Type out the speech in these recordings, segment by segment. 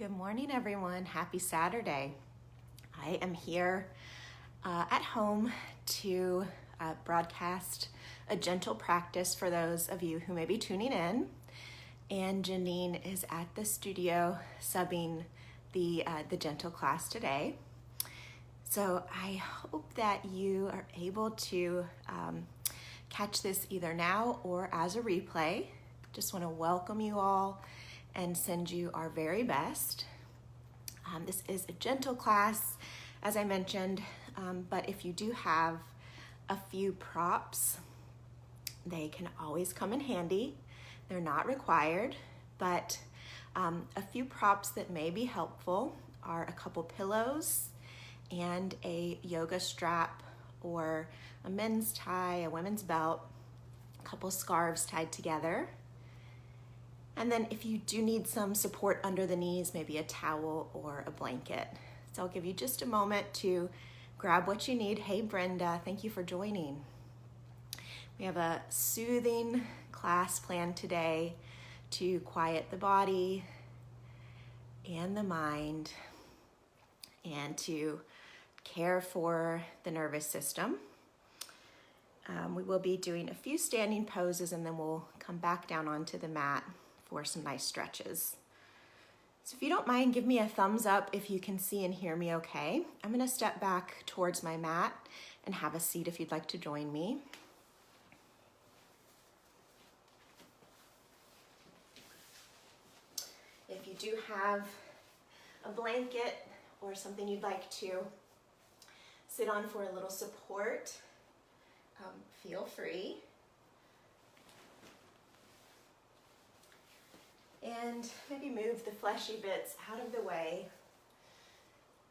Good morning, everyone. Happy Saturday. I am here at home to broadcast a gentle practice for those of you who may be tuning in. And Janine is at the studio subbing the gentle class today. So I hope that you are able to catch this either now or as a replay. Just want to welcome you all and send you our very best. This is a gentle class, as I mentioned, but if you do have a few props, they can always come in handy. They're not required, but a few props that may be helpful are a couple pillows and a yoga strap or a men's tie, a women's belt, a couple scarves tied together. And then if you do need some support under the knees, maybe a towel or a blanket. So I'll give you just a moment to grab what you need. Hey, Brenda, thank you for joining. We have a soothing class planned today to quiet the body and the mind and to care for the nervous system. We will be doing a few standing poses and then we'll come back down onto the mat for some nice stretches. So if you don't mind, give me a thumbs up if you can see and hear me okay. I'm gonna step back towards my mat and have a seat if you'd like to join me. If you do have a blanket or something you'd like to sit on for a little support, feel free. And maybe move the fleshy bits out of the way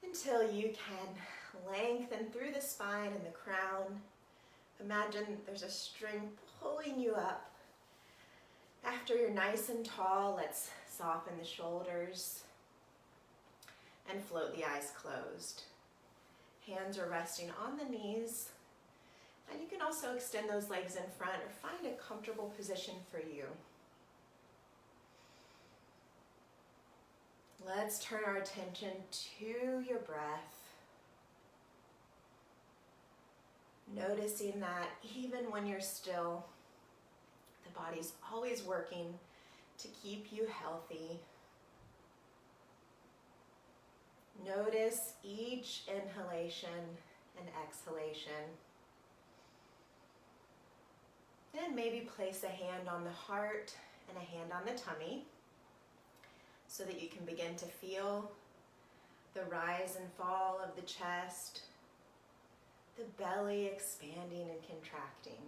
until you can lengthen through the spine and the crown. Imagine there's a string pulling you up. After you're nice and tall, let's soften the shoulders and float the eyes closed. Hands are resting on the knees. And you can also extend those legs in front or find a comfortable position for you. Let's turn our attention to your breath. Noticing that even when you're still, the body's always working to keep you healthy. Notice each inhalation and exhalation. Then maybe place a hand on the heart and a hand on the tummy, so that you can begin to feel the rise and fall of the chest, the belly expanding and contracting.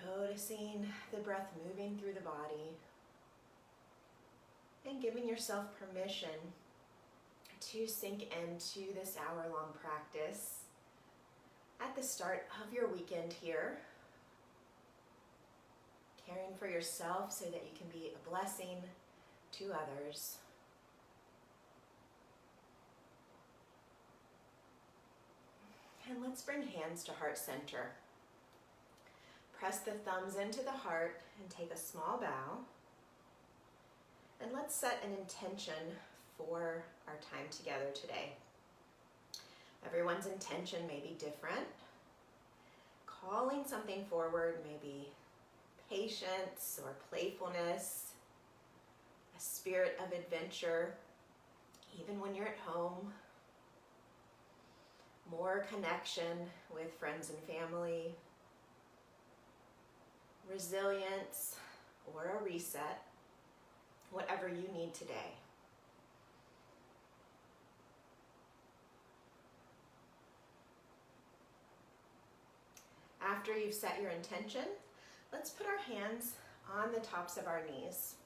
Noticing the breath moving through the body and giving yourself permission to sink into this hour-long practice at the start of your weekend here. Caring for yourself so that you can be a blessing to others. And let's bring hands to heart center. Press the thumbs into the heart and take a small bow. And let's set an intention for our time together today. Everyone's intention may be different. Calling something forward may be patience or playfulness, a spirit of adventure, even when you're at home, more connection with friends and family, resilience, or a reset, whatever you need today. After you've set your intention, let's put our hands on the tops of our knees.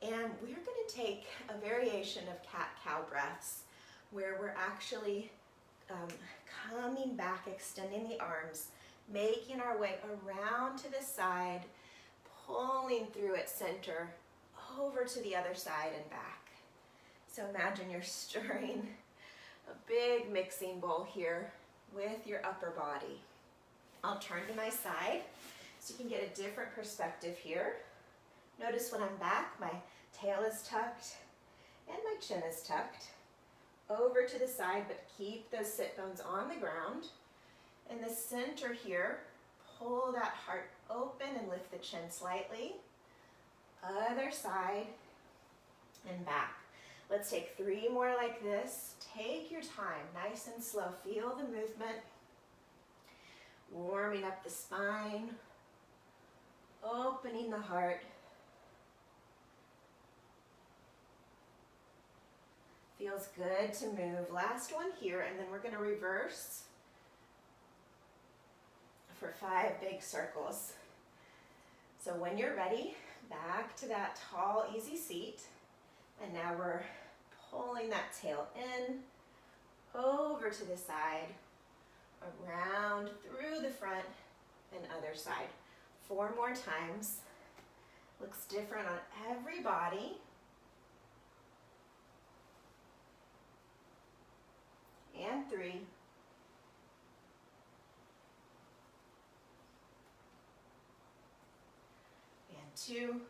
And we're going to take a variation of cat-cow breaths where we're actually coming back, extending the arms, making our way around to the side, pulling through at center, over to the other side and back. So imagine you're stirring a big mixing bowl here with your upper body. I'll turn to my side so you can get a different perspective here. Notice when I'm back, my tail is tucked and my chin is tucked. Over to the side, but keep those sit bones on the ground. In the center here, pull that heart open and lift the chin slightly. Other side and back. Let's take 3 more like this. Take your time, nice and slow. Feel the movement. Warming up the spine, opening the heart. Feels good to move. Last one here, and then we're going to reverse for 5 big circles. So when you're ready, back to that tall, easy seat. And now we're pulling that tail in, over to the side, around through the front and other side. 4 more times. Looks different on every body. And 3. And 2.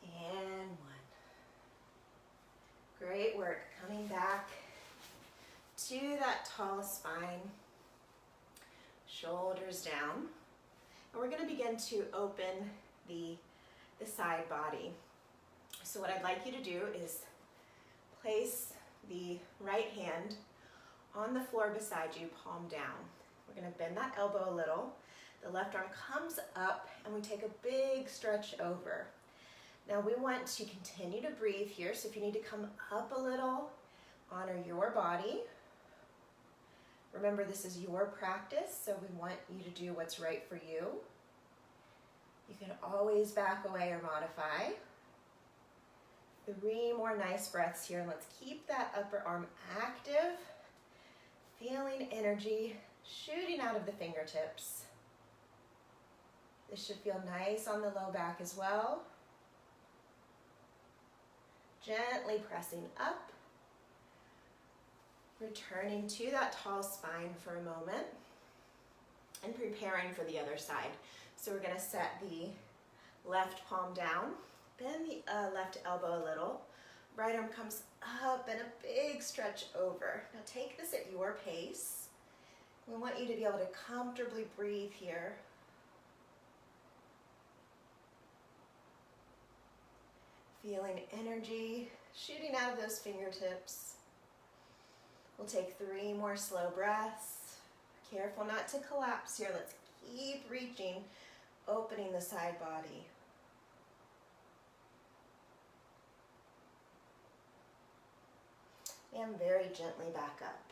And 1. Great work. Coming back to that tall spine. Shoulders down. And we're going to begin to open the side body. So what I'd like you to do is place the right hand on the floor beside you, palm down. We're going to bend that elbow a little. The left arm comes up and we take a big stretch over. Now we want to continue to breathe here, so if you need to come up a little, honor your body. Remember, this is your practice, so we want you to do what's right for you. You can always back away or modify. 3 more nice breaths here, and let's keep that upper arm active. Feeling energy shooting out of the fingertips. This should feel nice on the low back as well. Gently pressing up. Returning to that tall spine for a moment and preparing for the other side. So we're going to set the left palm down, bend the left elbow a little, right arm comes up and a big stretch over. Now take this at your pace. We want you to be able to comfortably breathe here. Feeling energy shooting out of those fingertips. We'll take 3 more slow breaths. Careful not to collapse here. Let's keep reaching, opening the side body. And very gently back up.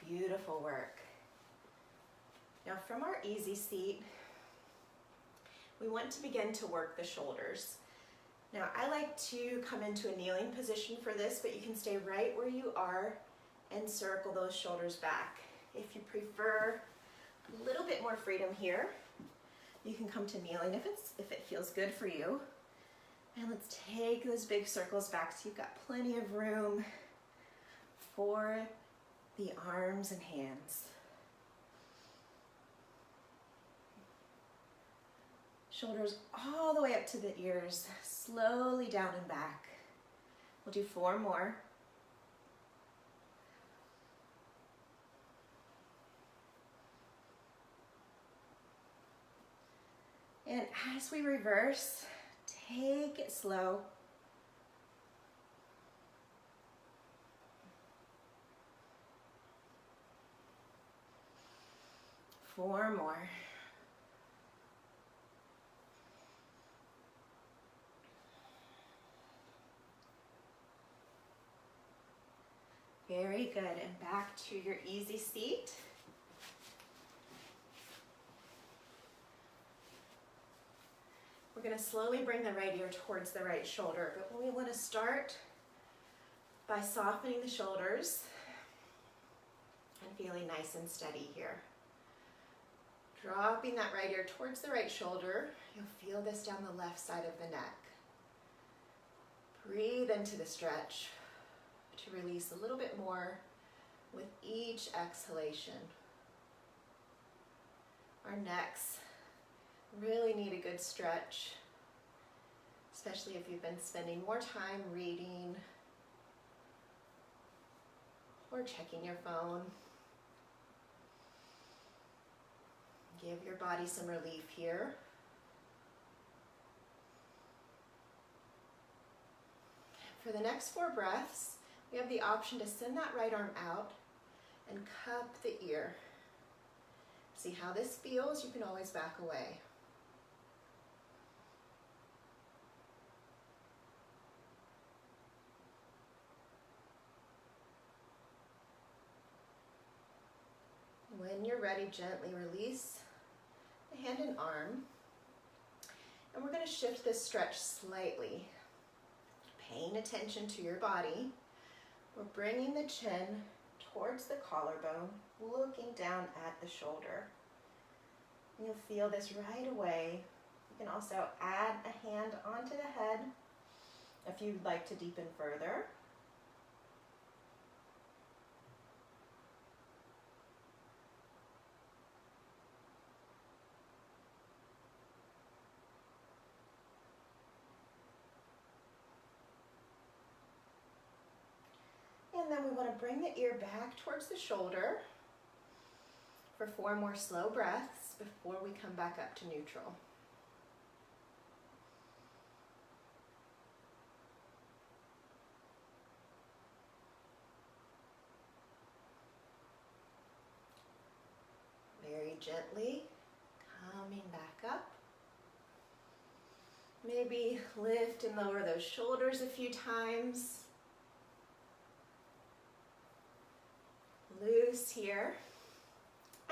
Beautiful work. Now from our easy seat, we want to begin to work the shoulders. Now I like to come into a kneeling position for this, but you can stay right where you are and circle those shoulders back. If you prefer a little bit more freedom here, you can come to kneeling if it feels good for you. And let's take those big circles back so you've got plenty of room for the arms and hands. Shoulders all the way up to the ears, slowly down and back. We'll do 4 more. And as we reverse, take it slow. Four more. Very good, and back to your easy seat. We're going to slowly bring the right ear towards the right shoulder, but we want to start by softening the shoulders and feeling nice and steady here. Dropping that right ear towards the right shoulder, you'll feel this down the left side of the neck. Breathe into the stretch to release a little bit more with each exhalation. Our necks really need a good stretch, especially if you've been spending more time reading or checking your phone. Give your body some relief here. For the next 4 breaths, we have the option to send that right arm out and cup the ear. See how this feels? You can always back away. When you're ready, gently release the hand and arm. And we're going to shift this stretch slightly. Paying attention to your body. We're bringing the chin towards the collarbone, looking down at the shoulder. You'll feel this right away. You can also add a hand onto the head if you'd like to deepen further. And then we want to bring the ear back towards the shoulder for 4 more slow breaths before we come back up to neutral. Very gently coming back up. Maybe lift and lower those shoulders a few times. Loose here,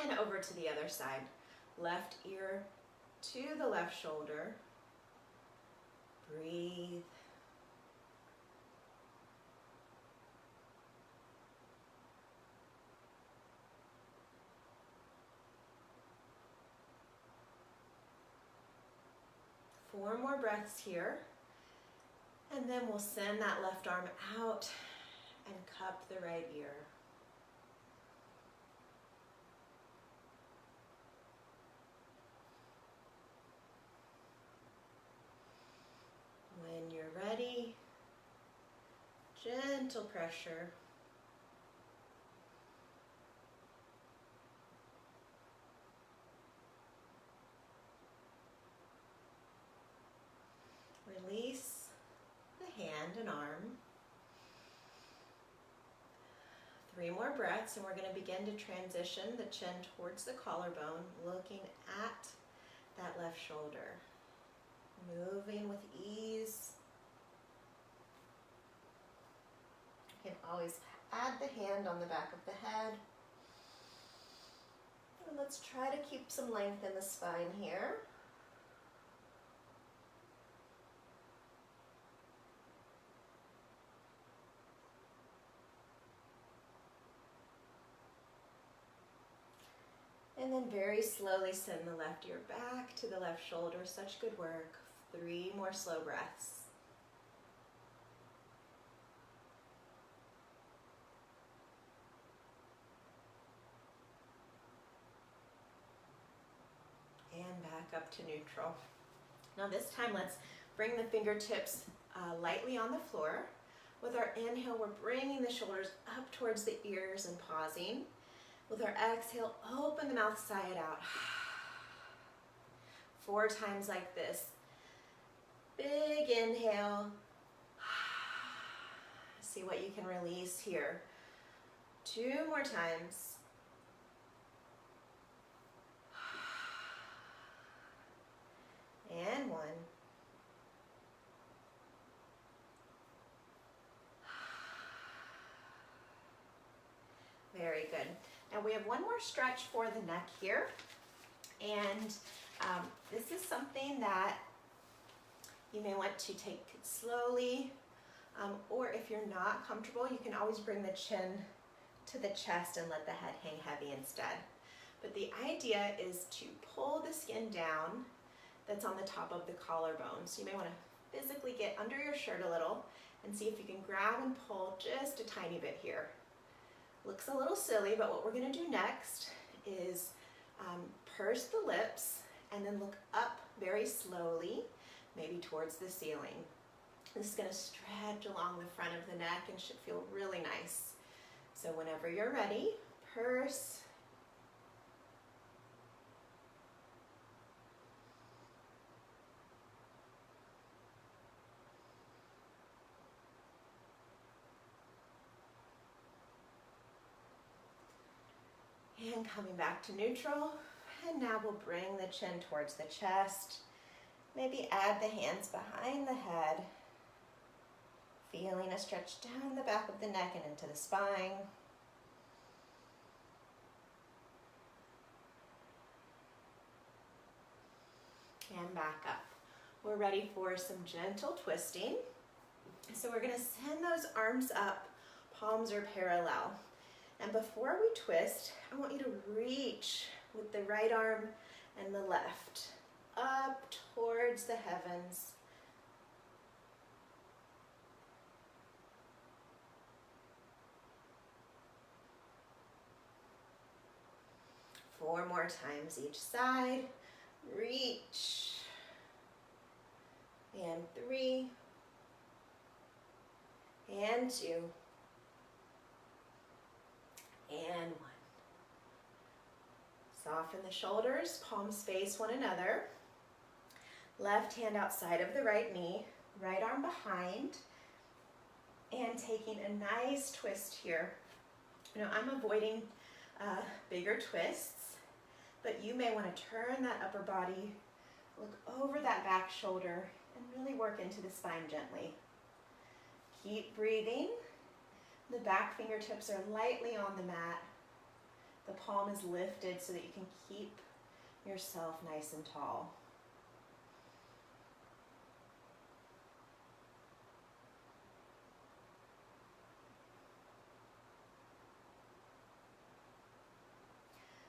and over to the other side. Left ear to the left shoulder. Breathe. Four more breaths here, and then we'll send that left arm out and cup the right ear. When you're ready, gentle pressure. Release the hand and arm. 3 more breaths, and we're going to begin to transition the chin towards the collarbone, looking at that left shoulder. Moving with ease. You can always add the hand on the back of the head. And let's try to keep some length in the spine here. And then very slowly send the left ear back to the left shoulder. Such good work. 3 more slow breaths. And back up to neutral. Now this time let's bring the fingertips lightly on the floor. With our inhale, we're bringing the shoulders up towards the ears and pausing. With our exhale, open the mouth, sigh it out. 4 times like this. Big inhale. See what you can release here. 2 more times. And 1. Very good. Now we have 1 more stretch for the neck here. And this is something that you may want to take slowly, or if you're not comfortable, you can always bring the chin to the chest and let the head hang heavy instead. But the idea is to pull the skin down that's on the top of the collarbone. So you may want to physically get under your shirt a little and see if you can grab and pull just a tiny bit here. Looks a little silly, but what we're going to do next is purse the lips and then look up very slowly, maybe towards the ceiling. This is going to stretch along the front of the neck and should feel really nice. So whenever you're ready, purse. And coming back to neutral. And now we'll bring the chin towards the chest. Maybe add the hands behind the head. Feeling a stretch down the back of the neck and into the spine. And back up. We're ready for some gentle twisting. So we're going to send those arms up, palms are parallel. And before we twist, I want you to reach with the right arm and the left up towards the heavens. Four more times each side. Reach. And 3. And 2. And 1. Soften the shoulders, palms face one another. Left hand outside of the right knee, right arm behind. And taking a nice twist here. You know, I'm avoiding bigger twists, but you may want to turn that upper body, look over that back shoulder, and really work into the spine gently. Keep breathing. The back fingertips are lightly on the mat. The palm is lifted so that you can keep yourself nice and tall.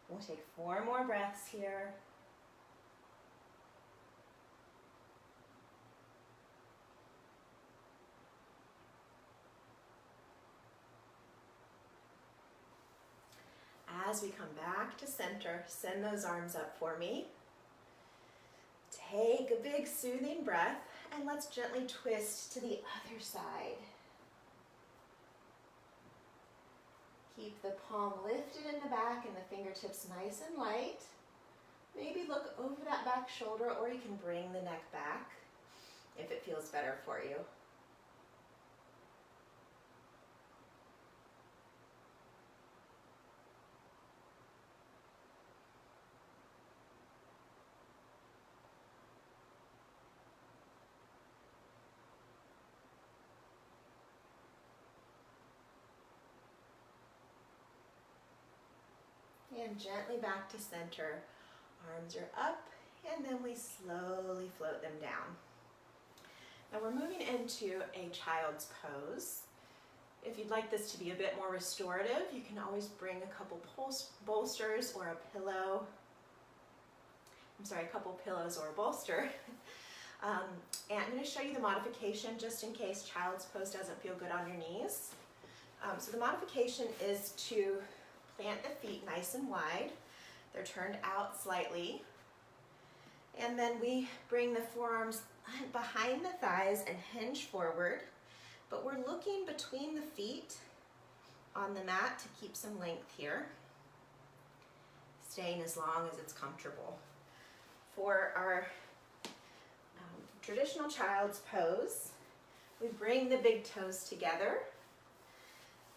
We'll take 4 more breaths here. As we come back to center, send those arms up for me. Take a big soothing breath and let's gently twist to the other side. Keep the palm lifted in the back and the fingertips nice and light. Maybe look over that back shoulder, or you can bring the neck back if it feels better for you. And gently back to center. Arms are up, and then we slowly float them down. Now we're moving into a child's pose. If you'd like this to be a bit more restorative, you can always bring a couple bolsters or a pillow. A couple pillows or a bolster. And I'm going to show you the modification just in case child's pose doesn't feel good on your knees. So the modification is to plant the feet nice and wide. They're turned out slightly. And then we bring the forearms behind the thighs and hinge forward. But we're looking between the feet on the mat to keep some length here. Staying as long as it's comfortable. For our traditional child's pose, we bring the big toes together.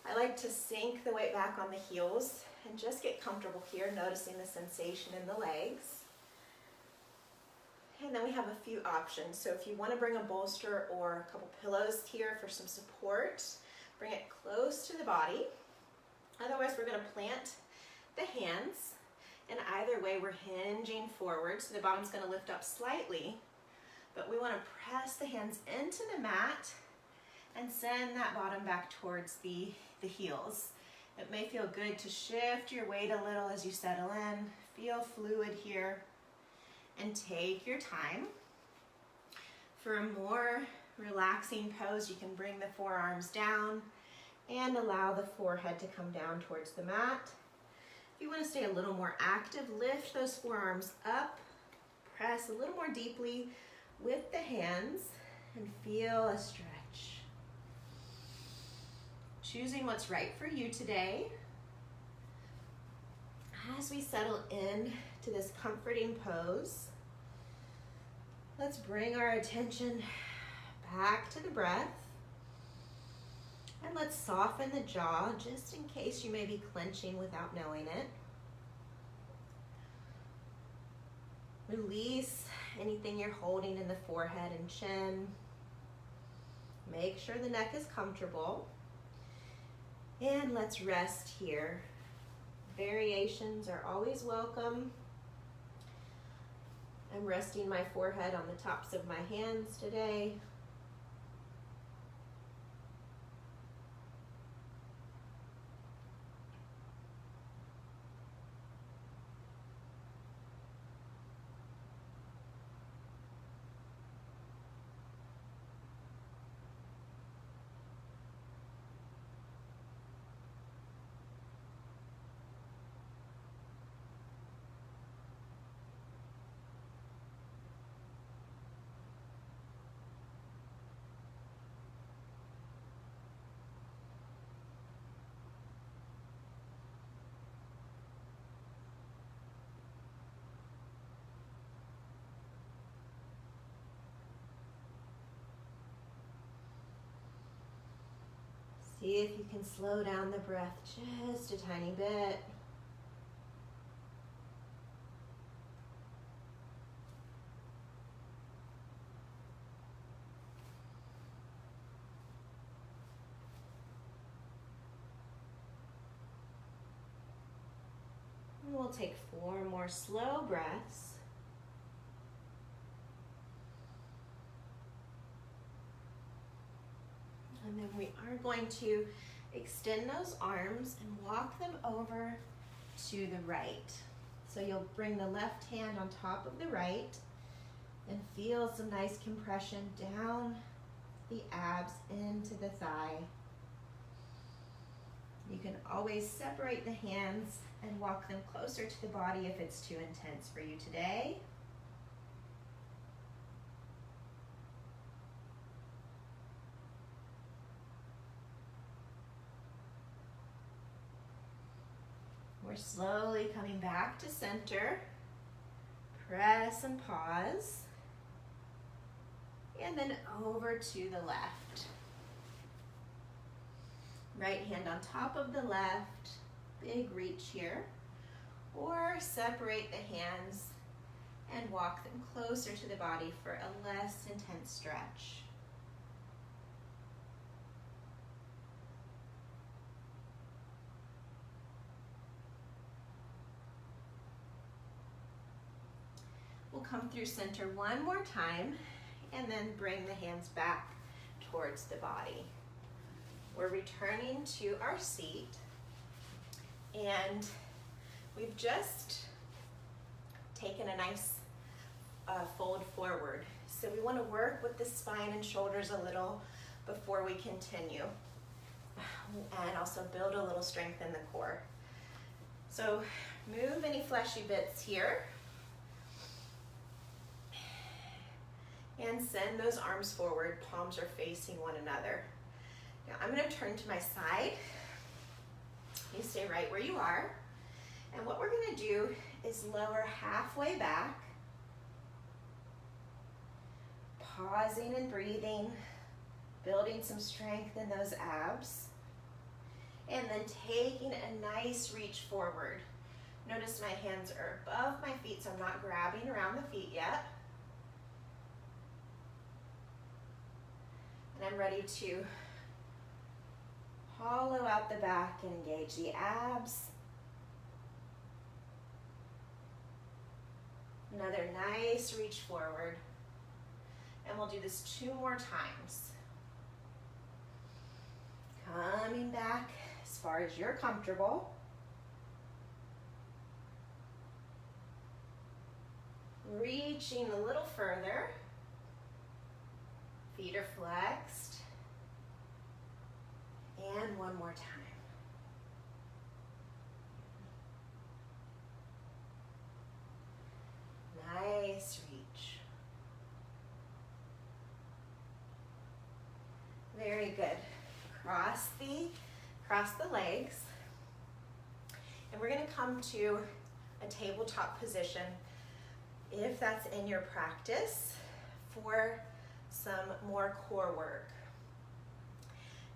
I like to sink the weight back on the heels and just get comfortable here, noticing the sensation in the legs. And then we have a few options. So if you want to bring a bolster or a couple pillows here for some support, bring it close to the body. Otherwise, we're going to plant the hands. And either way, we're hinging forward, so the bottom's going to lift up slightly. But we want to press the hands into the mat and send that bottom back towards the heels. It may feel good to shift your weight a little as you settle in. Feel fluid here and take your time. For a more relaxing pose, you can bring the forearms down and allow the forehead to come down towards the mat. If you want to stay a little more active, lift those forearms up, press a little more deeply with the hands, and feel a stretch. Choosing what's right for you today. As we settle in to this comforting pose, let's bring our attention back to the breath. And let's soften the jaw just in case you may be clenching without knowing it. Release anything you're holding in the forehead and chin. Make sure the neck is comfortable. And let's rest here. Variations are always welcome. I'm resting my forehead on the tops of my hands today. See if you can slow down the breath just a tiny bit. And we'll take 4 more slow breaths. And then we are going to extend those arms and walk them over to the right. So you'll bring the left hand on top of the right and feel some nice compression down the abs into the thigh. You can always separate the hands and walk them closer to the body if it's too intense for you today. We're slowly coming back to center. Press and pause. And then over to the left. Right hand on top of the left. Big reach here. Or separate the hands and walk them closer to the body for a less intense stretch. We'll come through center one more time and then bring the hands back towards the body. We're returning to our seat and we've just taken a nice fold forward. So we want to work with the spine and shoulders a little before we continue and also build a little strength in the core. So move any fleshy bits here. And send those arms forward, palms are facing one another. Now I'm gonna turn to my side. You stay right where you are. And what we're gonna do is lower halfway back, pausing and breathing, building some strength in those abs, and then taking a nice reach forward. Notice my hands are above my feet, so I'm not grabbing around the feet yet. And I'm ready to hollow out the back and engage the abs. Another nice reach forward. And we'll do this 2 more times. Coming back as far as you're comfortable. Reaching a little further. Feet are flexed. And one more time. Nice reach. Very good. Cross the legs. And we're going to come to a tabletop position if that's in your practice for some more core work.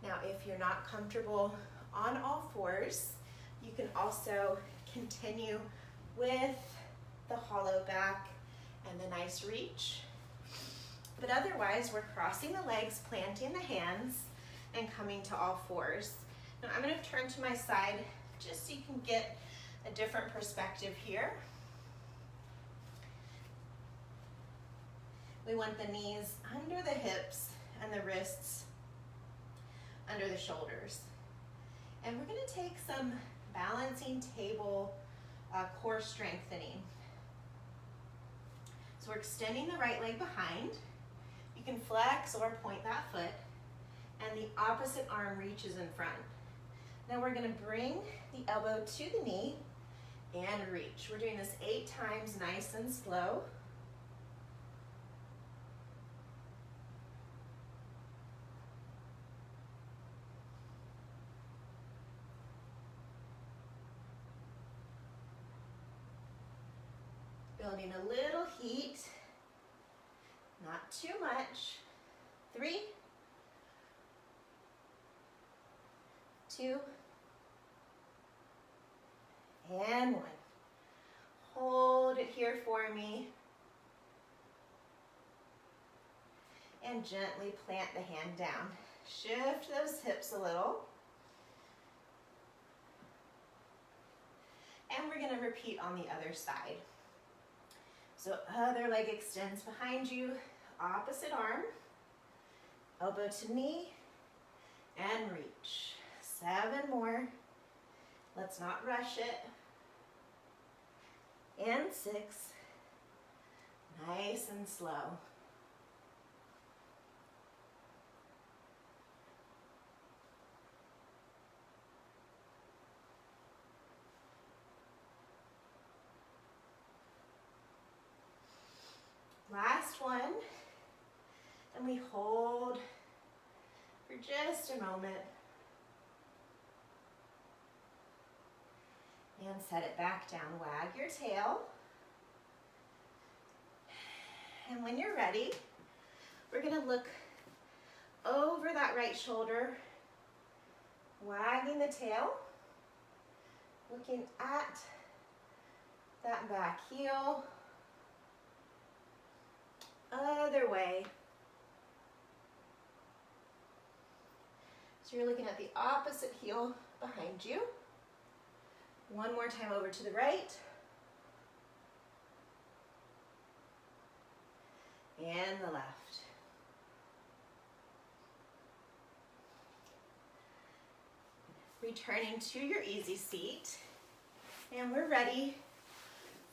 Now, if you're not comfortable on all fours, you can also continue with the hollow back and the nice reach. But otherwise, we're crossing the legs, planting the hands, and coming to all fours. Now, I'm going to turn to my side just so you can get a different perspective here. We want the knees under the hips and the wrists under the shoulders. And we're going to take some balancing table core strengthening. So we're extending the right leg behind. You can flex or point that foot, and the opposite arm reaches in front. Now we're going to bring the elbow to the knee and reach. We're doing this 8 times, nice and slow. Building a little heat, not too much. 3, 2, and 1. Hold it here for me. And gently plant the hand down. Shift those hips a little. And we're going to repeat on the other side. So other leg extends behind you, opposite arm, elbow to knee, and reach. 7 more. Let's not rush it. And 6. Nice and slow. Last one, and we hold for just a moment and set it back down. Wag your tail, and when you're ready, we're going to look over that right shoulder, wagging the tail, looking at that back heel. Other way. So you're looking at the opposite heel behind you. One more time over to the right. And the left. Returning to your easy seat. And we're ready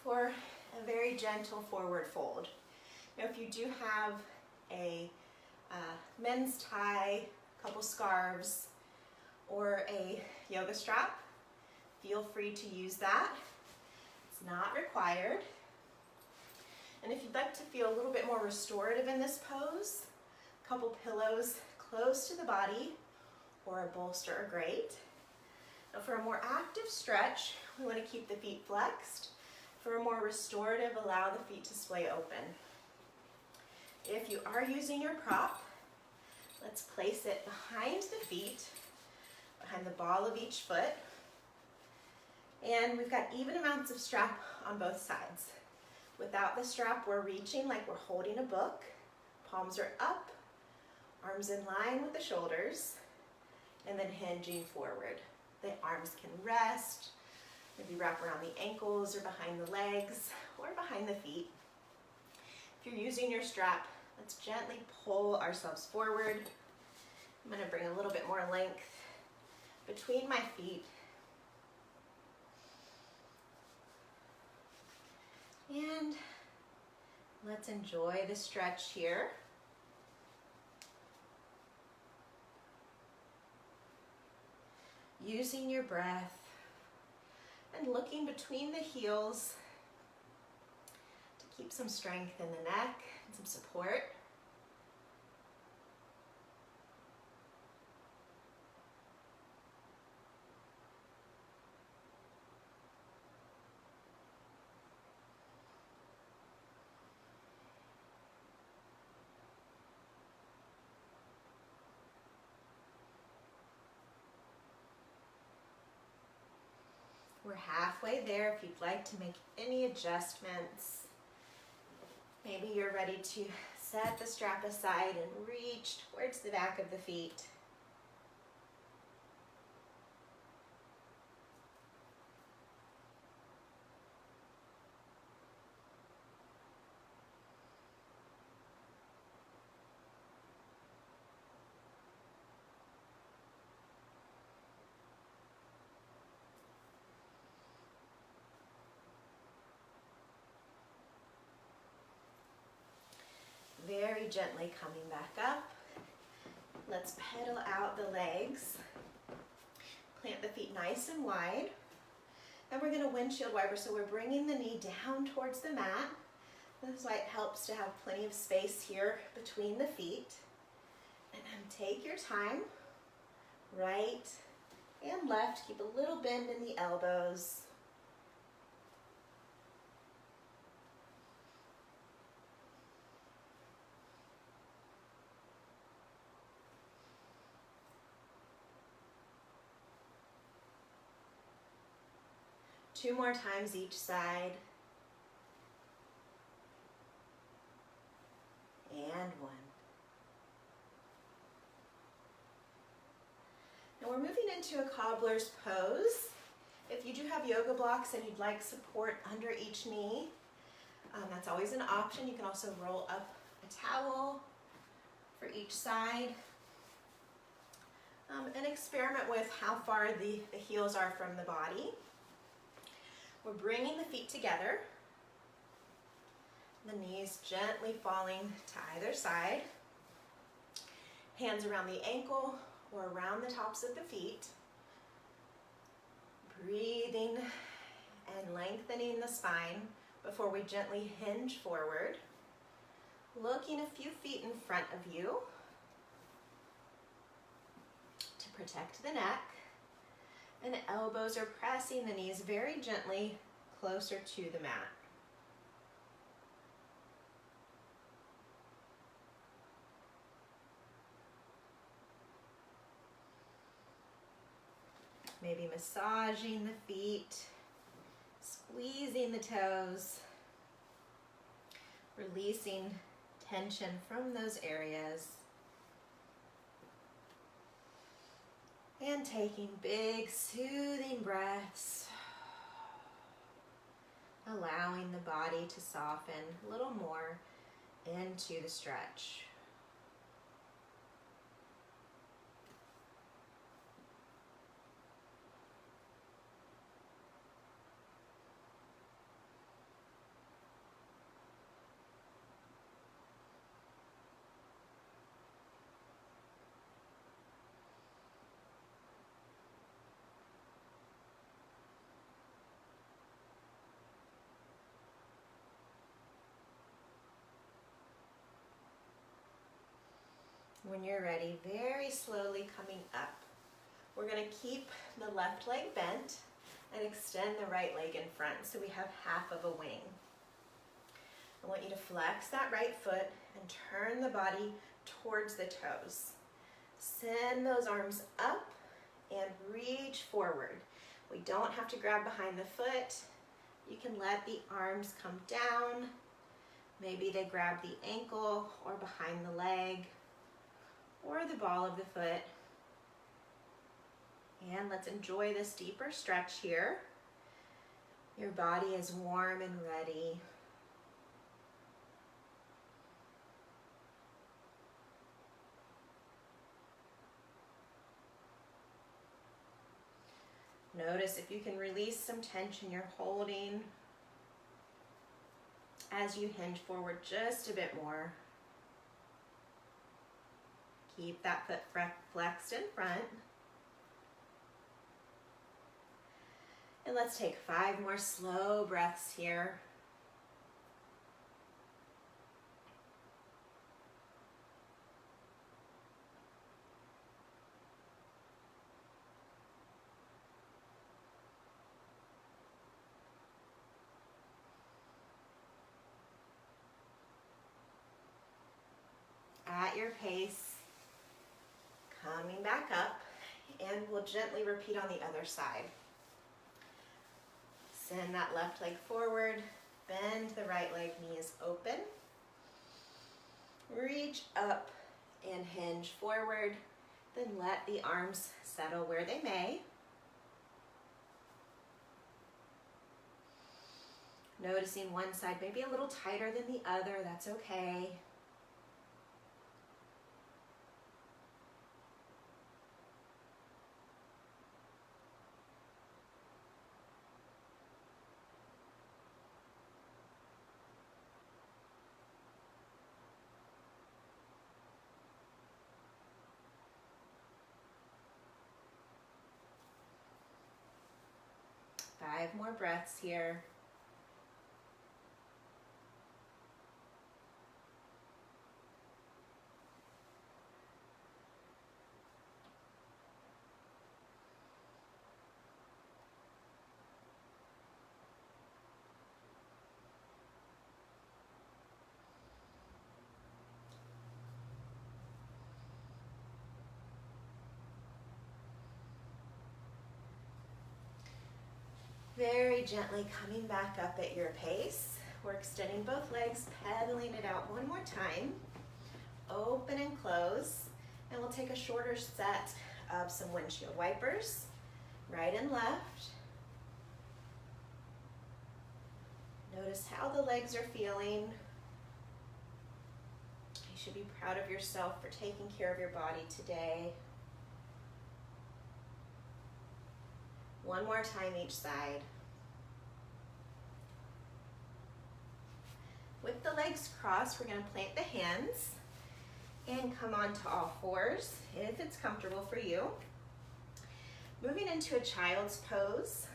for a very gentle forward fold. Now, if you do have a men's tie, a couple scarves, or a yoga strap, feel free to use that. It's not required. And if you'd like to feel a little bit more restorative in this pose, a couple pillows close to the body or a bolster are great. Now, for a more active stretch, we want to keep the feet flexed. For a more restorative, allow the feet to splay open. If you are using your prop, let's place it behind the feet, behind the ball of each foot. And we've got even amounts of strap on both sides. Without the strap, we're reaching like we're holding a book. Palms are up, arms in line with the shoulders, and then hinging forward. The arms can rest, maybe wrap around the ankles or behind the legs or behind the feet. If you're using your strap, let's gently pull ourselves forward. I'm going to bring a little bit more length between my feet. And let's enjoy the stretch here. Using your breath and looking between the heels to keep keep some strength in the neck and some support. We're halfway there if you'd like to make any adjustments. Maybe you're ready to set the strap aside and reach towards the back of the feet. Very gently coming back up. Let's pedal out the legs. Plant the feet nice and wide. And we're going to windshield wiper, so we're bringing the knee down towards the mat. This is why it helps to have plenty of space here between the feet. And then take your time, right and left. Keep a little bend in the elbows. Two more times each side. And one. Now we're moving into a cobbler's pose. If you do have yoga blocks and you'd like support under each knee, that's always an option. You can also roll up a towel for each side. And experiment with how far the heels are from the body. We're bringing the feet together, the knees gently falling to either side, hands around the ankle or around the tops of the feet, breathing and lengthening the spine before we gently hinge forward, looking a few feet in front of you to protect the neck. And the elbows are pressing the knees very gently closer to the mat. Maybe massaging the feet, squeezing the toes, releasing tension from those areas. And taking big, soothing breaths, allowing the body to soften a little more into the stretch. When you're ready, very slowly coming up. We're going to keep the left leg bent and extend the right leg in front so we have half of a wing. I want you to flex that right foot and turn the body towards the toes. Send those arms up and reach forward. We don't have to grab behind the foot. You can let the arms come down. Maybe they grab the ankle or behind the leg, or the ball of the foot. And let's enjoy this deeper stretch here. Your body is warm and ready. Notice if you can release some tension you're holding as you hinge forward just a bit more. Keep that foot flexed in front. And let's take 5 more slow breaths here. pace. Coming back up, and we'll gently repeat on the other side. Send that left leg forward, bend the right leg, knees open. Reach up and hinge forward, then let the arms settle where they may. Noticing one side maybe a little tighter than the other, that's okay. Five more breaths here. Very gently coming back up at your pace. We're extending both legs, pedaling it out one more time. Open and close. And we'll take a shorter set of some windshield wipers, right and left. Notice how the legs are feeling. You should be proud of yourself for taking care of your body today. One more time each side. With the legs crossed, we're going to plant the hands and come onto all fours if it's comfortable for you. Moving into a child's pose,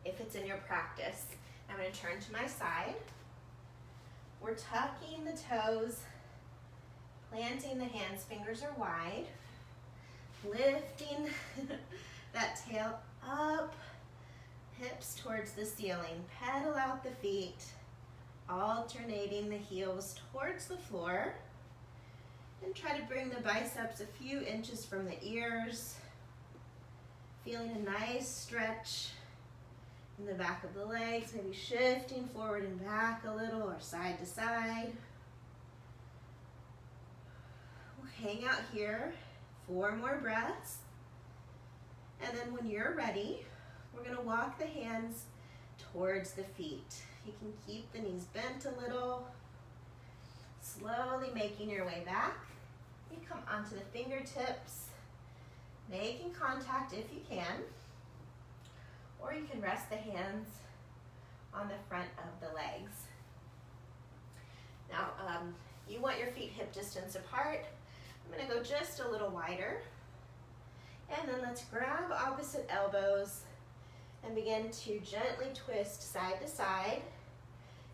if it's in your practice. I'm going to turn to my side. We're tucking the toes, planting the hands, fingers are wide, lifting that tail up, hips towards the ceiling. Pedal out the feet, alternating the heels towards the floor. And try to bring the biceps a few inches from the ears. Feeling a nice stretch in the back of the legs, maybe shifting forward and back a little or side to side. We'll hang out here, 4 more breaths. And then when you're ready, we're going to walk the hands towards the feet. You can keep the knees bent a little, slowly making your way back. You come onto the fingertips, making contact if you can, or you can rest the hands on the front of the legs. Now, you want your feet hip distance apart. I'm going to go just a little wider. And then let's grab opposite elbows and begin to gently twist side to side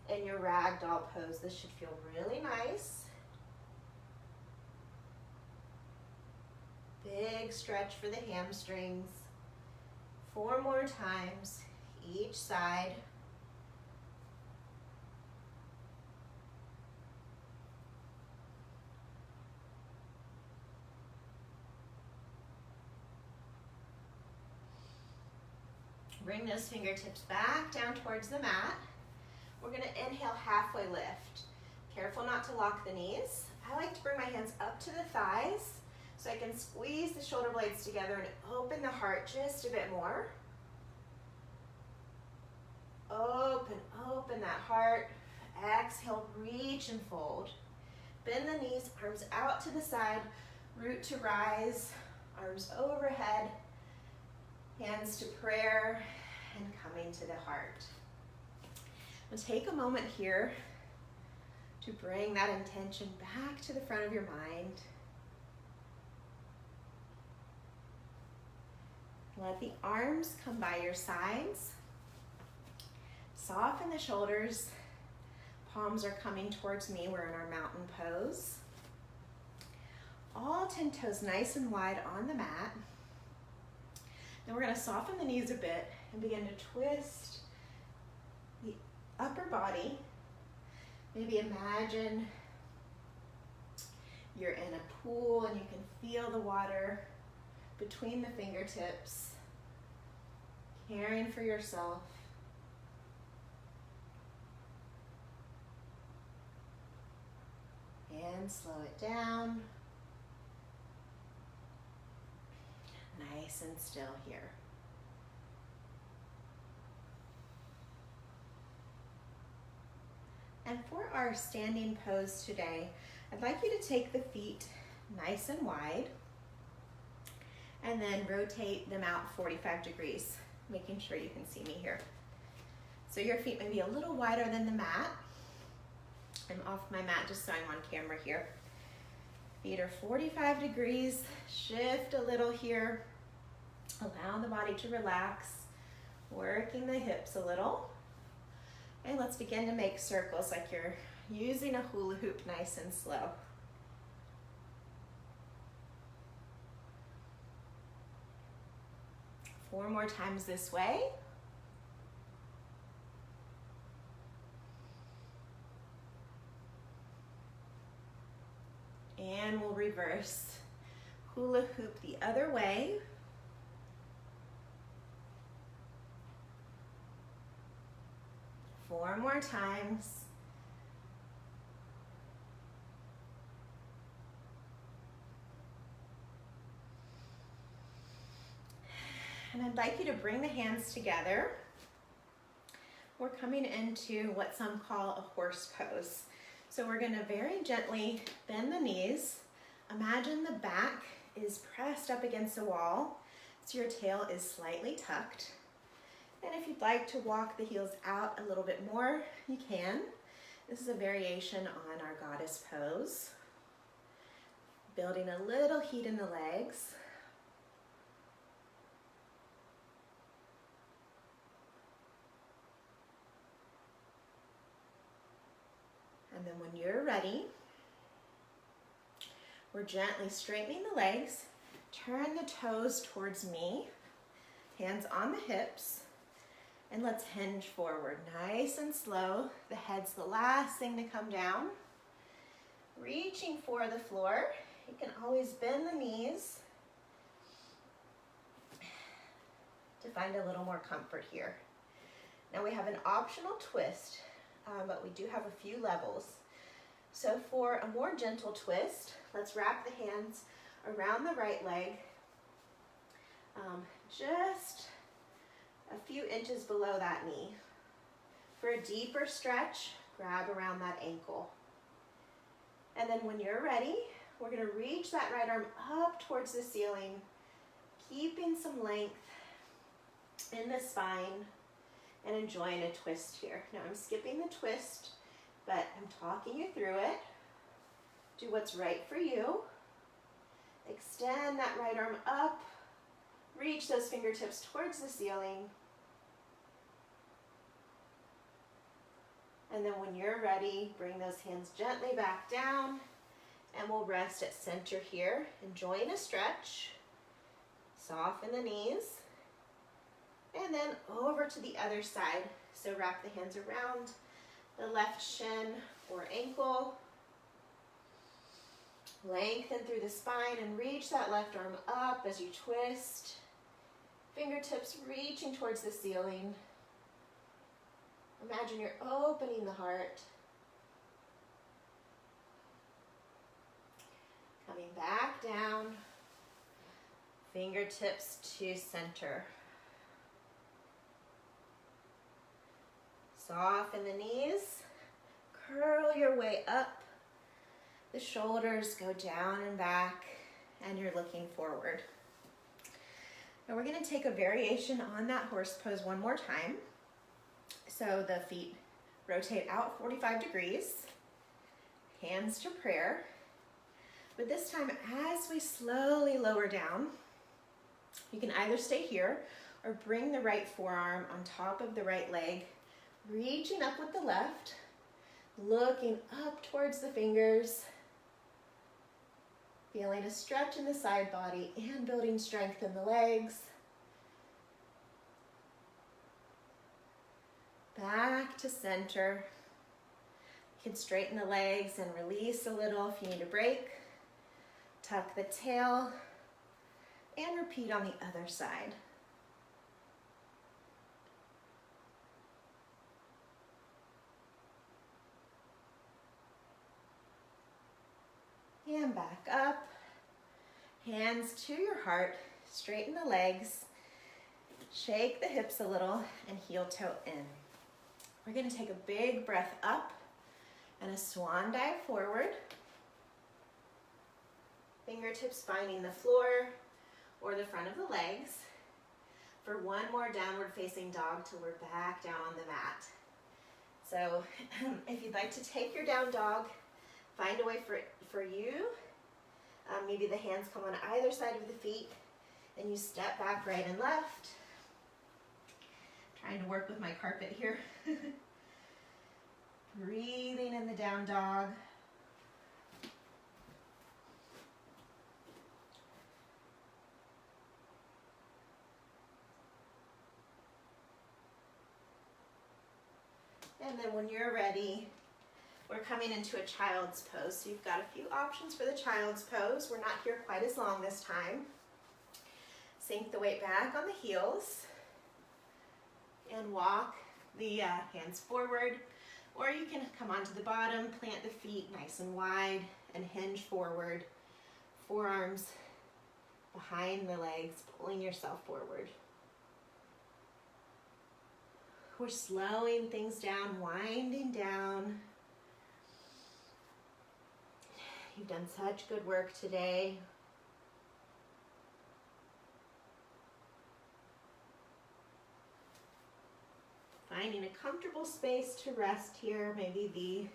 in your ragdoll pose. This should feel really nice. Big stretch for the hamstrings. 4 more times each side. Bring those fingertips back down towards the mat. We're going to inhale, halfway lift. Careful not to lock the knees. I like to bring my hands up to the thighs so I can squeeze the shoulder blades together and open the heart just a bit more. Open that heart. Exhale, reach and fold. Bend the knees, arms out to the side, root to rise, arms overhead, hands to prayer, and coming to the heart. We'll take a moment here to bring that intention back to the front of your mind. Let the arms come by your sides. Soften the shoulders. Palms are coming towards me. We're in our mountain pose. All 10 toes nice and wide on the mat. Then we're going to soften the knees a bit and begin to twist the upper body. Maybe imagine you're in a pool and you can feel the water between the fingertips, caring for yourself. And slow it down. Nice and still here. And for our standing pose today, I'd like you to take the feet nice and wide and then rotate them out 45 degrees, making sure you can see me here. So your feet may be a little wider than the mat. I'm off my mat just so I'm on camera here. Feet are 45 degrees. Shift a little here. Allow the body to relax, working the hips a little. And let's begin to make circles like you're using a hula hoop, nice and slow. Four more times this way. And we'll reverse. Hula hoop the other way. Four more times. And I'd like you to bring the hands together. We're coming into what some call a horse pose. So we're going to very gently bend the knees. Imagine the back is pressed up against the wall, so your tail is slightly tucked. And if you'd like to walk the heels out a little bit more, you can. This is a variation on our goddess pose. Building a little heat in the legs. And then when you're ready, we're gently straightening the legs. Turn the toes towards me, hands on the hips, and let's hinge forward, nice and slow. The head's the last thing to come down. Reaching for the floor. You can always bend the knees to find a little more comfort here. Now we have an optional twist, but we do have a few levels. So for a more gentle twist, let's wrap the hands around the right leg, just a few inches below that knee. For a deeper stretch, grab around that ankle. And then when you're ready, we're going to reach that right arm up towards the ceiling, keeping some length in the spine and enjoying a twist here. Now I'm skipping the twist, but I'm talking you through it. Do what's right for you. Extend that right arm up. Reach those fingertips towards the ceiling. And then when you're ready, bring those hands gently back down and we'll rest at center here, enjoying a stretch. Soften the knees. And then over to the other side. So wrap the hands around the left shin or ankle. Lengthen through the spine and reach that left arm up as you twist. Fingertips reaching towards the ceiling. Imagine you're opening the heart. Coming back down. Fingertips to center. Soften the knees. Curl your way up. The shoulders go down and back, and you're looking forward. Now we're going to take a variation on that horse pose one more time. So the feet rotate out 45 degrees, hands to prayer. But this time, as we slowly lower down, you can either stay here or bring the right forearm on top of the right leg, reaching up with the left, looking up towards the fingers, feeling a stretch in the side body and building strength in the legs. Back to center. You can straighten the legs and release a little if you need a break. tuck the tail and repeat on the other side. And back up, hands to your heart, straighten the legs, shake the hips a little, and heel toe in. We're gonna take a big breath up and a swan dive forward. Fingertips finding the floor or the front of the legs. For one more downward facing dog till we're back down on the mat. So if you'd like to take your down dog, find a way for you. Maybe the hands come on either side of the feet and you step back right and left. Trying to work with my carpet here. Breathing in the down dog. And then when you're ready, we're coming into a child's pose. So you've got a few options for the child's pose. We're not here quite as long this time. Sink the weight back on the heels and walk the hands forward, or you can come onto the bottom, plant the feet nice and wide and hinge forward. Forearms behind the legs, pulling yourself forward. We're slowing things down, winding down. You've done such good work today. Finding a comfortable space to rest here. Maybe the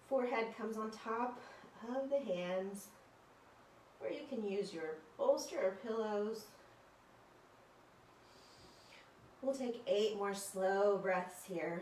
forehead comes on top of the hands, or you can use your bolster or pillows. We'll take 8 more slow breaths here.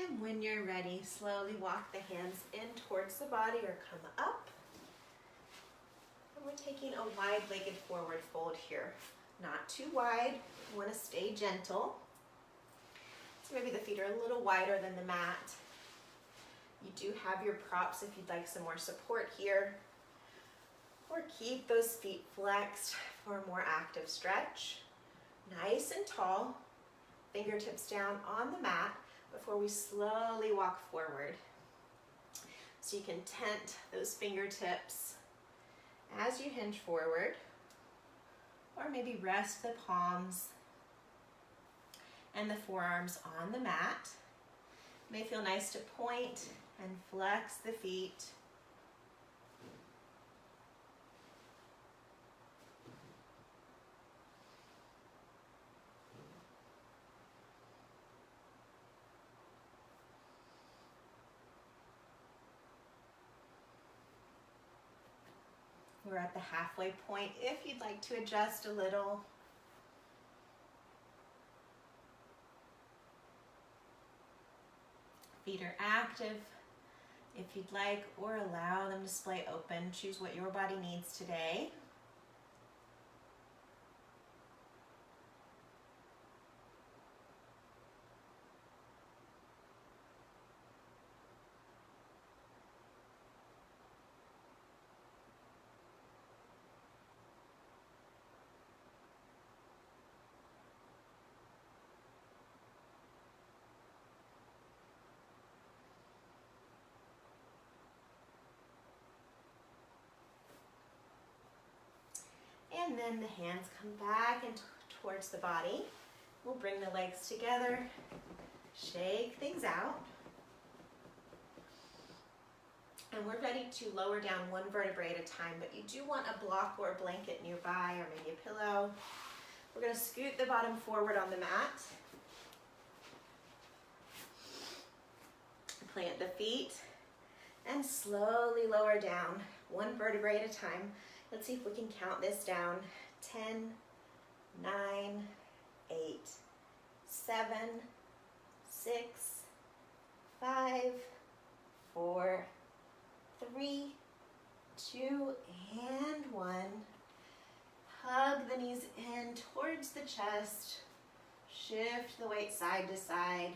And when you're ready, slowly walk the hands in towards the body or come up. And we're taking a wide-legged forward fold here. Not too wide, you want to stay gentle. So maybe the feet are a little wider than the mat. You do have your props if you'd like some more support here. Or keep those feet flexed for a more active stretch. Nice and tall, fingertips down on the mat, before we slowly walk forward. So you can tent those fingertips as you hinge forward, or maybe rest the palms and the forearms on the mat. It may feel nice to point and flex the feet. We're at the halfway point if you'd like to adjust a little. Feet are active if you'd like, or allow them to splay open. Choose what your body needs today. And then the hands come back and towards the body. We'll bring the legs together, shake things out. And we're ready to lower down one vertebrae at a time, but you do want a block or a blanket nearby, or maybe a pillow. We're going to scoot the bottom forward on the mat. Plant the feet and slowly lower down, one vertebrae at a time. Let's see if we can count this down. 10, 9, 8, 7, 6, 5, 4, 3, 2, and 1. Hug the knees in towards the chest. Shift the weight side to side.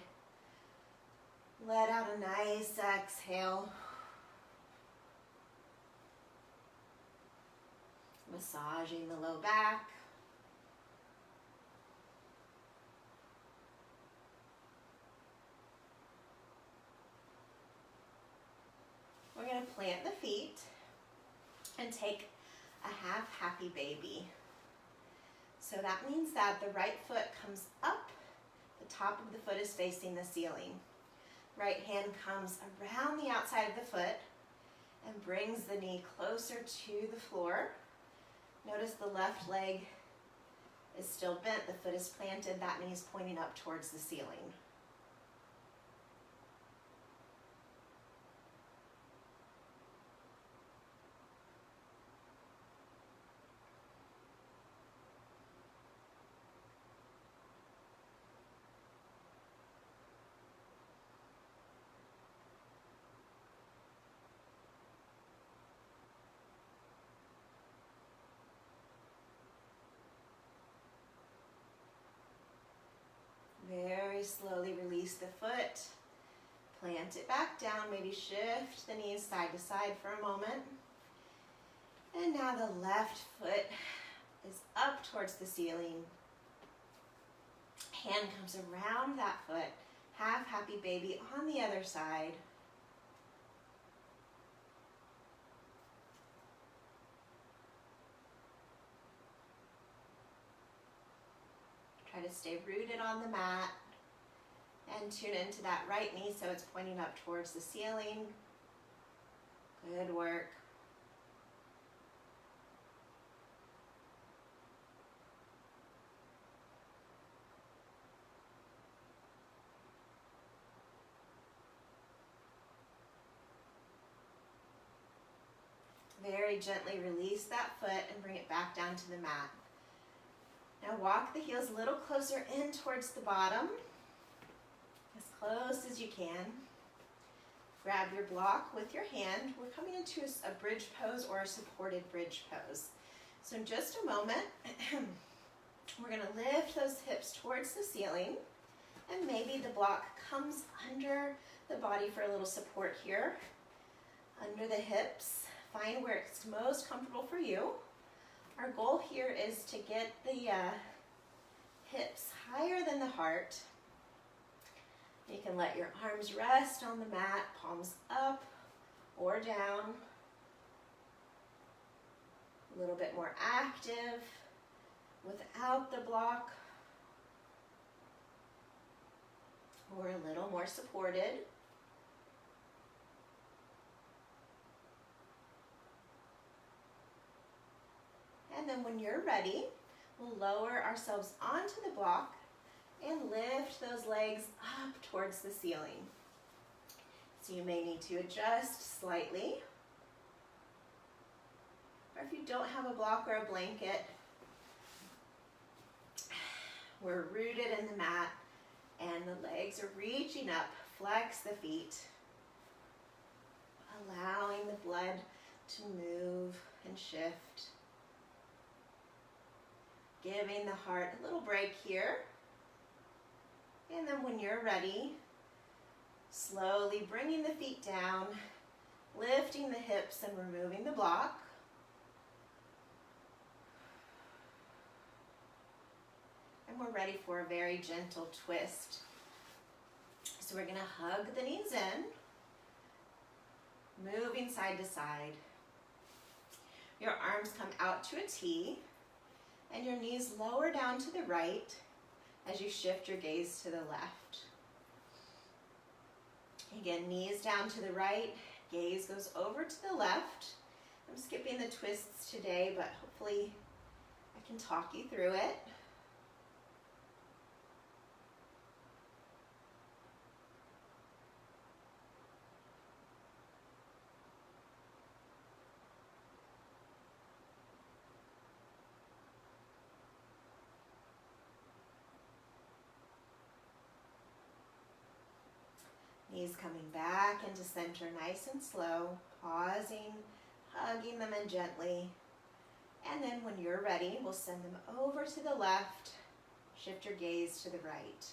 Let out a nice exhale. Massaging the low back. We're going to plant the feet and take a half happy baby. So that means that the right foot comes up, the top of the foot is facing the ceiling. Right hand comes around the outside of the foot and brings the knee closer to the floor. Notice the left leg is still bent, the foot is planted, that knee is pointing up towards the ceiling. Very slowly release the foot, plant it back down, maybe shift the knees side to side for a moment. And now the left foot is up towards the ceiling. Hand comes around that foot, half happy baby on the other side. Try to stay rooted on the mat and tune into that right knee so it's pointing up towards the ceiling. Good work. Very gently release that foot and bring it back down to the mat. Now walk the heels a little closer in towards the bottom, as close as you can. Grab your block with your hand. We're coming into a bridge pose or a supported bridge pose. So in just a moment, we're going to lift those hips towards the ceiling, and maybe the block comes under the body for a little support here. Under the hips, find where it's most comfortable for you. Our goal here is to get the hips higher than the heart. You can let your arms rest on the mat, palms up or down. A little bit more active without the block, or a little more supported. And then when you're ready, we'll lower ourselves onto the block and lift those legs up towards the ceiling. So you may need to adjust slightly. Or if you don't have a block or a blanket, we're rooted in the mat and the legs are reaching up. Flex the feet, allowing the blood to move and shift. Giving the heart a little break here. And then when you're ready, slowly bringing the feet down, lifting the hips and removing the block. And we're ready for a very gentle twist. So we're going to hug the knees in, moving side to side. Your arms come out to a T, and your knees lower down to the right as you shift your gaze to the left. Again, knees down to the right, gaze goes over to the left. I'm skipping the twists today, but hopefully I can talk you through it. knees coming back into center nice and slow, pausing, hugging them in gently. And then when you're ready, we'll send them over to the left. Shift your gaze to the right.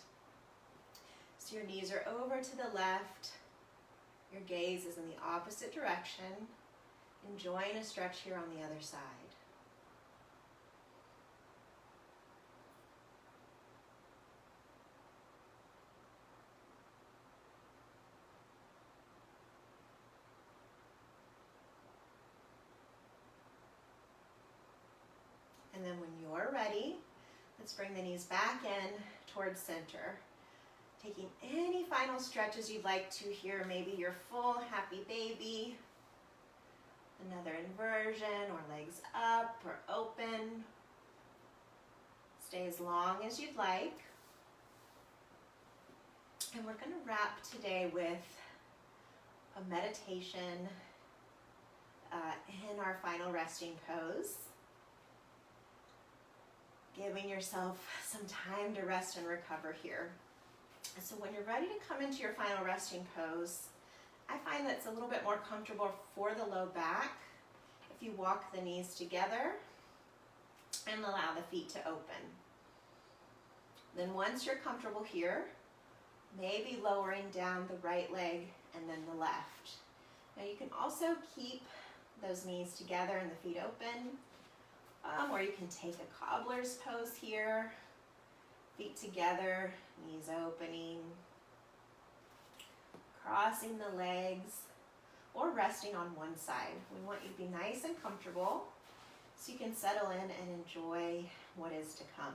So your knees are over to the left. Your gaze is in the opposite direction. Enjoying a stretch here on the other side. And then when you're ready, let's bring the knees back in towards center. Taking any final stretches you'd like to here, maybe your full happy baby, another inversion, or legs up or open. Stay as long as you'd like. And we're going to wrap today with a meditation in our final resting pose. Giving yourself some time to rest and recover here. So when you're ready to come into your final resting pose, I find that it's a little bit more comfortable for the low back if you walk the knees together and allow the feet to open. Then once you're comfortable here, maybe lowering down the right leg and then the left. Now you can also keep those knees together and the feet open, or you can take a cobbler's pose here, feet together, knees opening, crossing the legs, or resting on one side. We want you to be nice and comfortable so you can settle in and enjoy what is to come.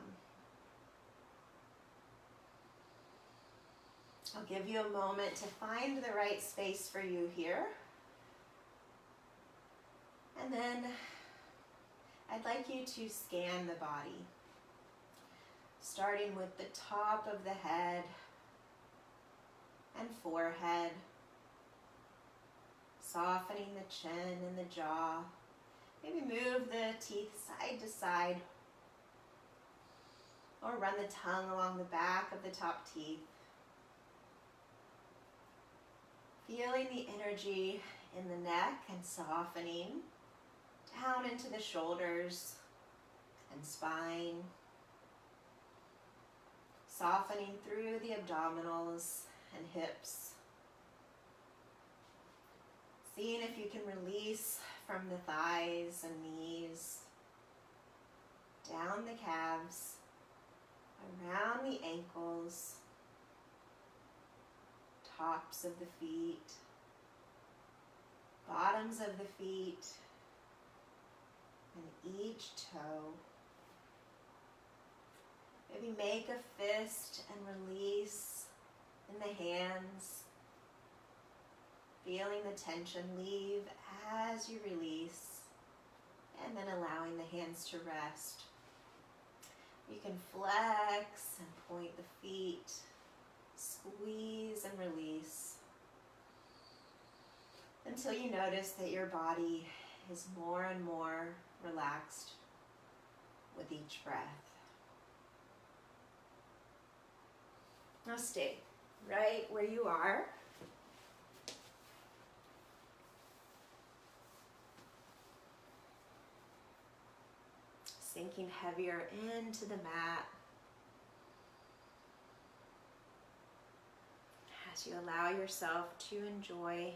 I'll give you a moment to find the right space for you here. And then I'd like you to scan the body, starting with the top of the head and forehead, softening the chin and the jaw. Maybe move the teeth side to side, or run the tongue along the back of the top teeth. Feeling the energy in the neck and softening down into the shoulders and spine. Softening through the abdominals and hips. Seeing if you can release from the thighs and knees, down the calves, around the ankles, tops of the feet, bottoms of the feet, and each toe. Maybe make a fist and release in the hands. Feeling the tension leave as you release, and then allowing the hands to rest. You can flex and point the feet, squeeze and release, until you notice that your body is more and more relaxed with each breath. Now stay right where you are. Sinking heavier into the mat as you allow yourself to enjoy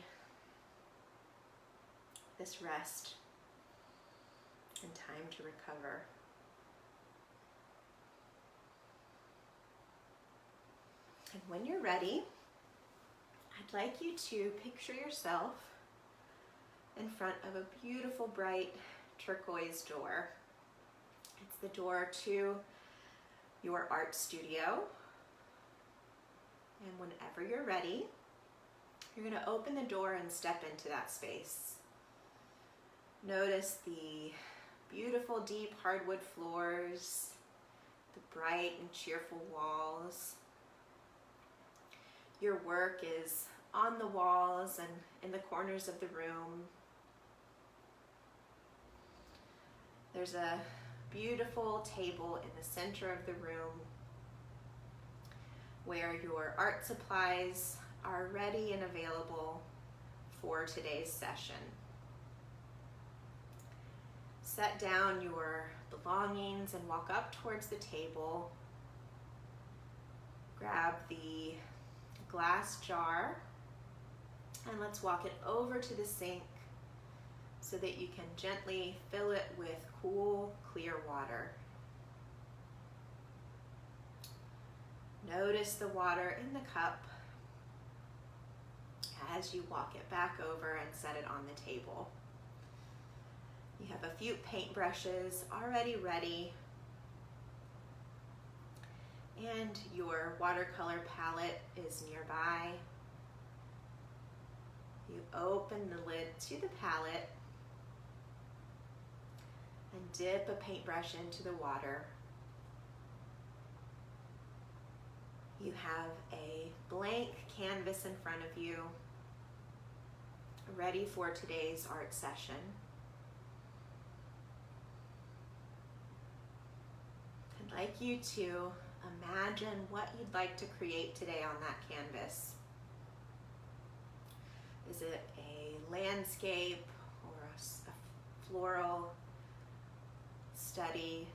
this rest and time to recover. And when you're ready, I'd like you to picture yourself in front of a beautiful bright turquoise door. It's the door to your art studio. And whenever you're ready, you're going to open the door and step into that space. Notice the beautiful deep hardwood floors, the bright and cheerful walls. Your work is on the walls and in the corners of the room. There's a beautiful table in the center of the room where your art supplies are ready and available for today's session. Set down your belongings and walk up towards the table. Grab the glass jar and let's walk it over to the sink so that you can gently fill it with cool, clear water. Notice the water in the cup as you walk it back over and set it on the table. You have a few paintbrushes already ready, and your watercolor palette is nearby. You open the lid to the palette and dip a paintbrush into the water. You have a blank canvas in front of you, ready for today's art session. I'd like you to imagine what you'd like to create today on that canvas. Is it a landscape or a floral study?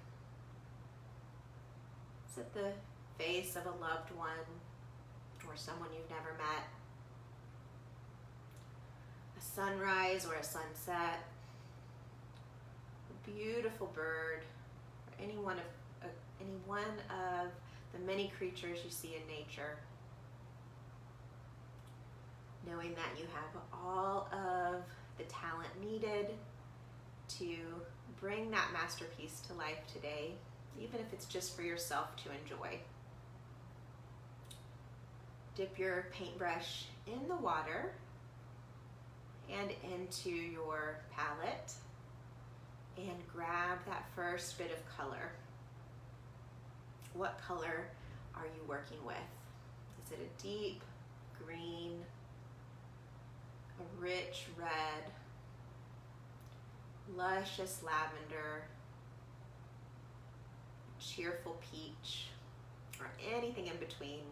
Is it the face of a loved one or someone you've never met? A sunrise or a sunset? A beautiful bird, or any one of the many creatures you see in nature. Knowing that you have all of the talent needed to bring that masterpiece to life today, even if it's just for yourself to enjoy. Dip your paintbrush in the water and into your palette and grab that first bit of color. What color are you working with? Is it a deep green, a rich red, luscious lavender, cheerful peach, or anything in between?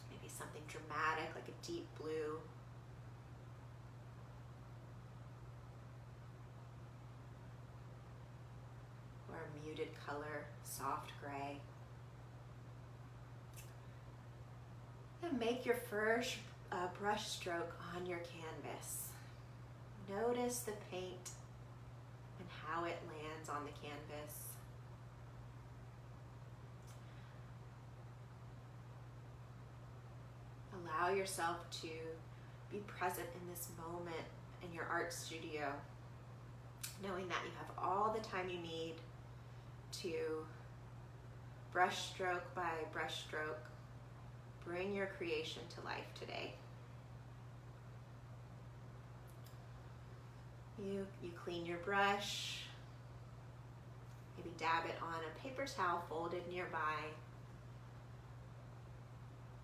Maybe something dramatic like a deep blue. Or a muted color, soft gray. And make your first brush stroke on your canvas. Notice the paint and how it lands on the canvas. Allow yourself to be present in this moment in your art studio, knowing that you have all the time you need to brush stroke by brush stroke bring your creation to life today. You clean your brush, maybe dab it on a paper towel folded nearby.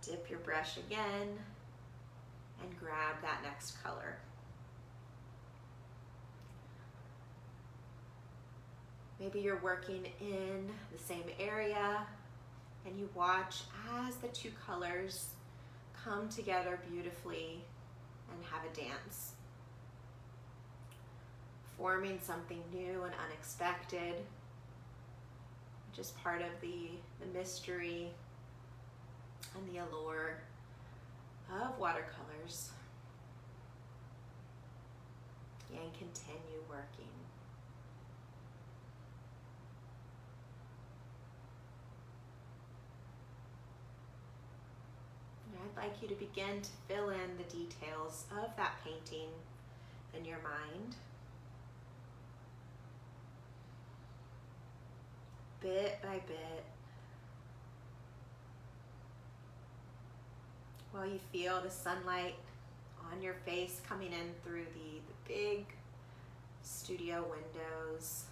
Dip your brush again and grab that next color. Maybe you're working in the same area and you watch as the two colors come together beautifully and have a dance, forming something new and unexpected, just part of the mystery and the allure of watercolors. And continue working. I'd like you to begin to fill in the details of that painting in your mind. Bit by bit. While you feel the sunlight on your face coming in through the big studio windows.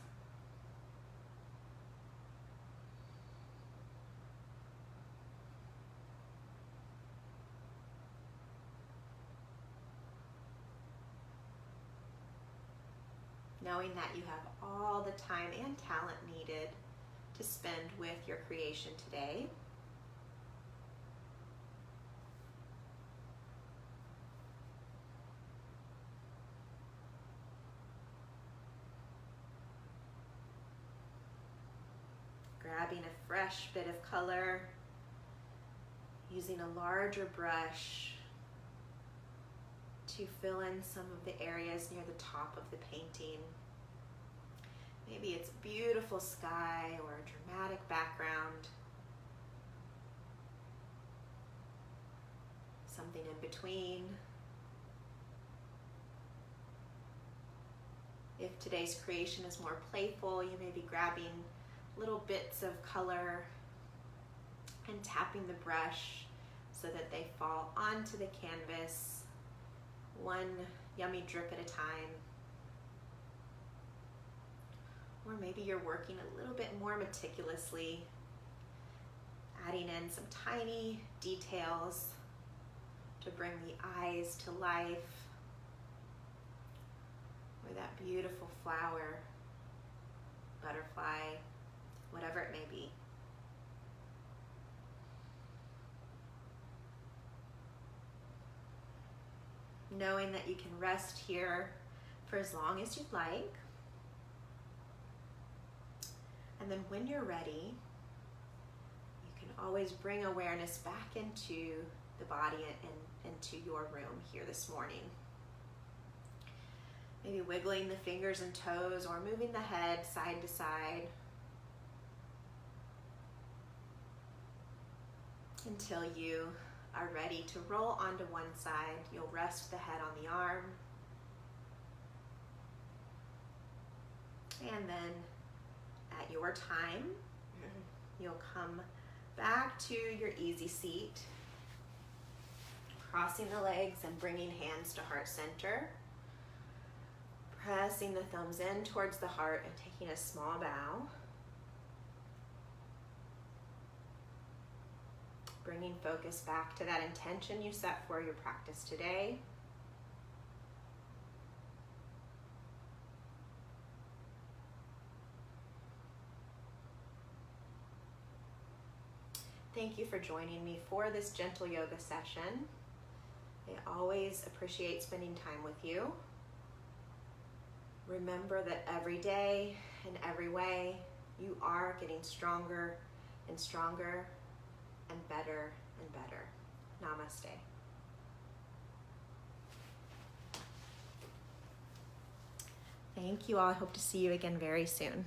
Knowing that you have all the time and talent needed to spend with your creation today. grabbing a fresh bit of color, using a larger brush to fill in some of the areas near the top of the painting. Maybe it's a beautiful sky or a dramatic background, something in between. If today's creation is more playful, you may be grabbing little bits of color and tapping the brush so that they fall onto the canvas, one yummy drip at a time. Or maybe you're working a little bit more meticulously, adding in some tiny details to bring the eyes to life, or that beautiful flower, butterfly, whatever it may be. Knowing that you can rest here for as long as you'd like. And then when you're ready, you can always bring awareness back into the body and into your room here this morning. Maybe wiggling the fingers and toes or moving the head side to side until you are ready to roll onto one side. You'll rest the head on the arm. And then at your time, you'll come back to your easy seat, crossing the legs and bringing hands to heart center, pressing the thumbs in towards the heart and taking a small bow. Bringing focus back to that intention you set for your practice today. Thank you for joining me for this gentle yoga session. I always appreciate spending time with you. Remember that every day, in every way, you are getting stronger and stronger and better and better. Namaste. Thank you all. I hope to see you again very soon.